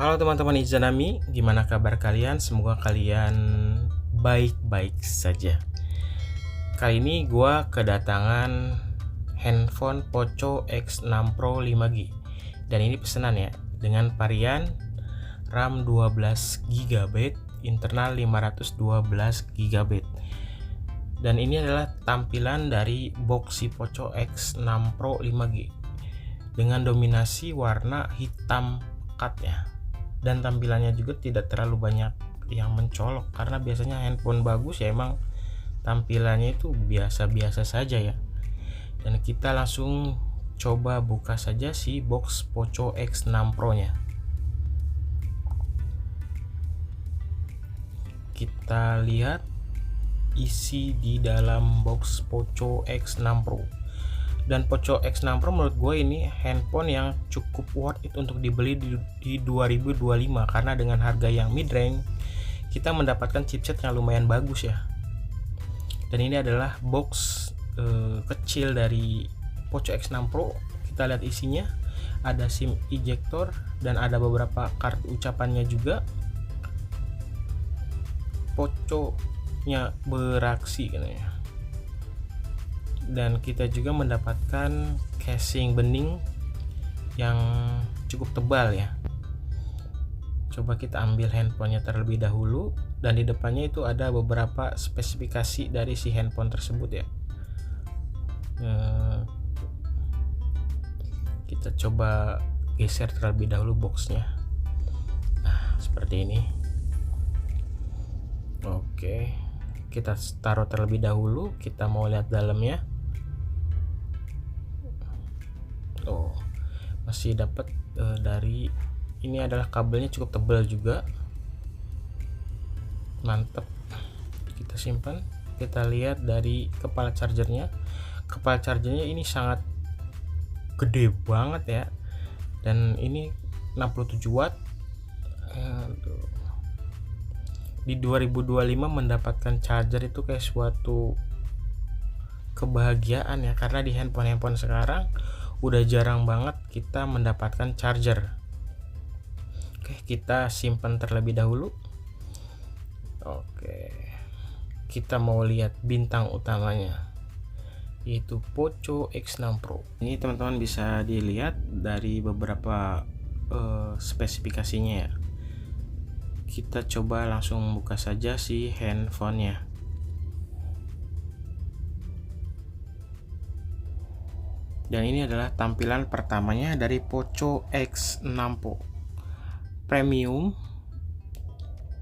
Halo teman-teman Izanami, gimana kabar kalian? Semoga kalian baik-baik saja. Kali ini gua kedatangan handphone Poco X6 Pro 5G. Dan ini pesanan ya, dengan varian RAM 12GB, internal 512GB. Dan ini adalah tampilan dari box si Poco X6 Pro 5G dengan dominasi warna hitam pekat ya. Dan tampilannya juga tidak terlalu banyak yang mencolok, karena biasanya handphone bagus ya emang tampilannya itu biasa-biasa saja ya. Dan kita langsung coba buka saja si box Poco X6 Pro nya. Kita lihat isi di dalam box Poco X6 Pro. Dan Poco X6 Pro menurut gue ini handphone yang cukup worth it untuk dibeli di 2025, karena dengan harga yang mid range kita mendapatkan chipset yang lumayan bagus ya. Dan ini adalah box kecil dari Poco X6 Pro. Kita lihat isinya, ada SIM ejector dan ada beberapa kartu ucapannya juga. Poco nya beraksi katanya. Dan kita juga mendapatkan casing bening yang cukup tebal ya. Coba kita ambil handphonenya terlebih dahulu, dan di depannya itu ada beberapa spesifikasi dari si handphone tersebut ya. Kita coba geser terlebih dahulu boxnya. Nah, seperti ini. Oke, kita taruh terlebih dahulu. Kita mau lihat dalamnya. Oh, masih dapat dari ini adalah kabelnya cukup tebal juga, mantep. Kita simpan. Kita lihat dari kepala chargernya. Kepala chargernya ini sangat gede banget ya, dan ini 67 watt. Di 2025 mendapatkan charger itu kayak suatu kebahagiaan ya, karena di handphone sekarang udah jarang banget kita mendapatkan charger. Oke, kita simpan terlebih dahulu. Oke, kita mau lihat bintang utamanya, yaitu Poco X6 Pro. Ini teman-teman bisa dilihat dari beberapa spesifikasinya ya. Kita coba langsung buka saja si handphonenya. Dan ini adalah tampilan pertamanya dari Poco X6 Pro Premium.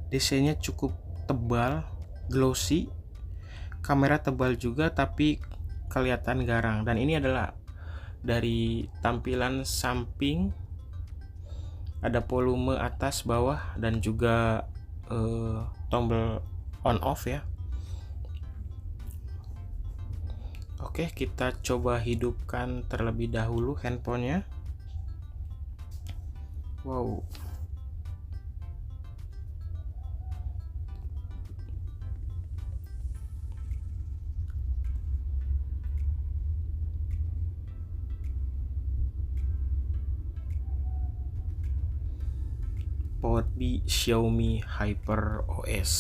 Desainnya cukup tebal, glossy, kamera tebal juga tapi kelihatan garang. Dan ini adalah dari tampilan samping, ada volume atas, bawah, dan juga tombol on off ya. Oke, kita coba hidupkan terlebih dahulu handphonenya. Wow. Powered by Xiaomi Hyper OS.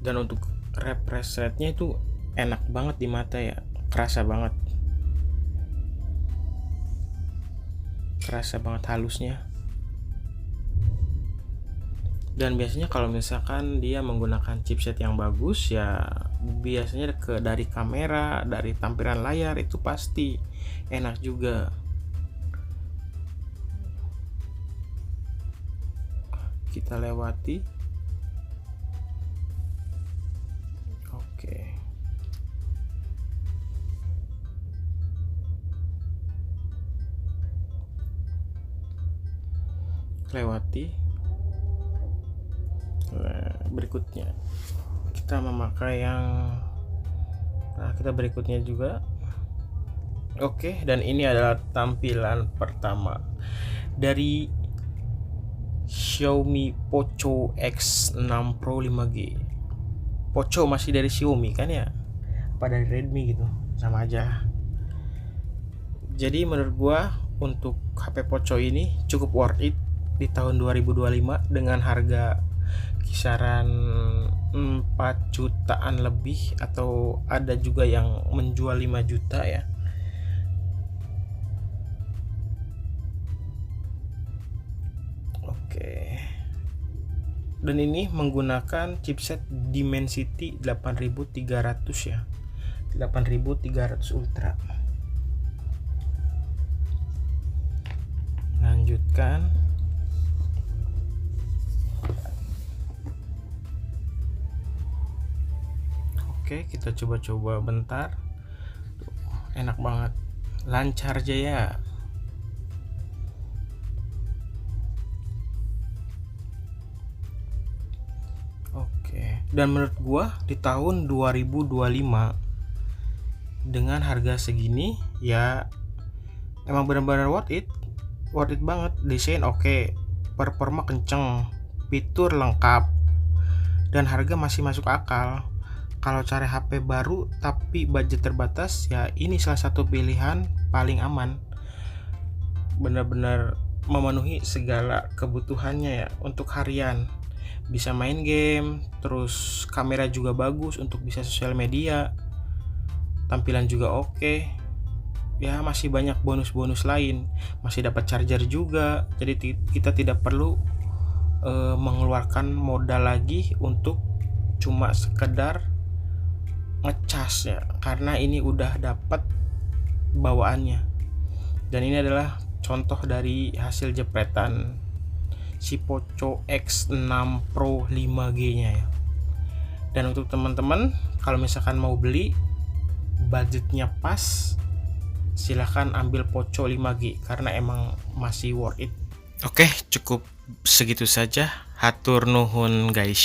Dan untuk refresh rate-nya itu enak banget di mata ya, kerasa banget halusnya. Dan biasanya kalau misalkan dia menggunakan chipset yang bagus ya, biasanya dari kamera, dari tampilan layar itu pasti enak juga. Kita lewati. Oke. Lewati. Berikutnya kita memakai yang kita berikutnya juga. Oke, dan ini adalah tampilan pertama dari Xiaomi Poco X6 Pro 5G. Poco masih dari Xiaomi kan ya, apa dari Redmi gitu, sama aja. Jadi menurut gua untuk HP Poco ini cukup worth it di tahun 2025 dengan harga kisaran 4 jutaan lebih, atau ada juga yang menjual 5 juta ya. Oke. Dan ini menggunakan chipset Dimensity 8300 ya. 8300 Ultra. Lanjutkan. Oke, kita coba-coba bentar. Tuh, enak banget, lancar jaya. Oke, dan menurut gua di tahun 2025 dengan harga segini ya emang benar-benar worth it banget. Desain oke, performa kenceng, fitur lengkap, dan harga masih masuk akal. Kalau cari HP baru tapi budget terbatas, ya ini salah satu pilihan paling aman. Benar-benar memenuhi segala kebutuhannya ya untuk harian. Bisa main game, terus kamera juga bagus untuk bisa sosial media. Tampilan juga oke. Ya masih banyak bonus-bonus lain. Masih dapat charger juga. Jadi kita tidak perlu mengeluarkan modal lagi untuk cuma sekedar ngecas ya, karena ini udah dapat bawaannya. Dan ini adalah contoh dari hasil jepretan si Poco X6 Pro 5G nya ya. Dan untuk teman-teman kalau misalkan mau beli budgetnya pas, silahkan ambil Poco 5G karena emang masih worth it. Oke, cukup segitu saja. Hatur nuhun guys.